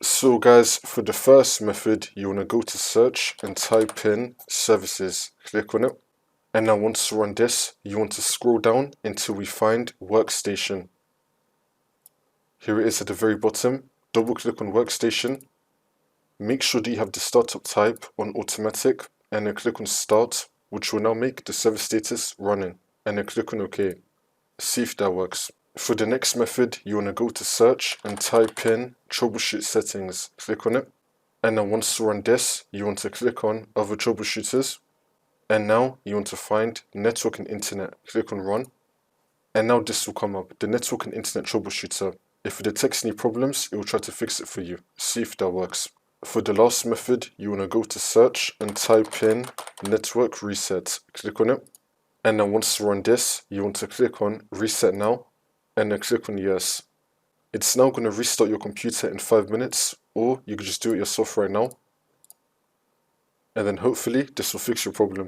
So guys, for the first method, you want to go to search and type in services. Click on it. And now once you run this, you want to scroll down until we find workstation. Here it is at the very bottom. Double click on workstation. Make sure that you have the startup type on automatic and then click on start, which will now make the server status running. And then click on OK. See if that works. For the next method, you want to go to search and type in troubleshoot settings. Click on it. And then once you run this, you want to click on other troubleshooters. And now you want to find network and internet. Click on run. And now this will come up, the network and internet troubleshooter. If it detects any problems, it will try to fix it for you. See if that works. For the last method, you want to go to search and type in network reset. Click on it. And then once you run this, you want to click on reset now. And then click on yes. It's now going to restart your computer in 5 minutes, or you can just do it yourself right now. And then hopefully this will fix your problem.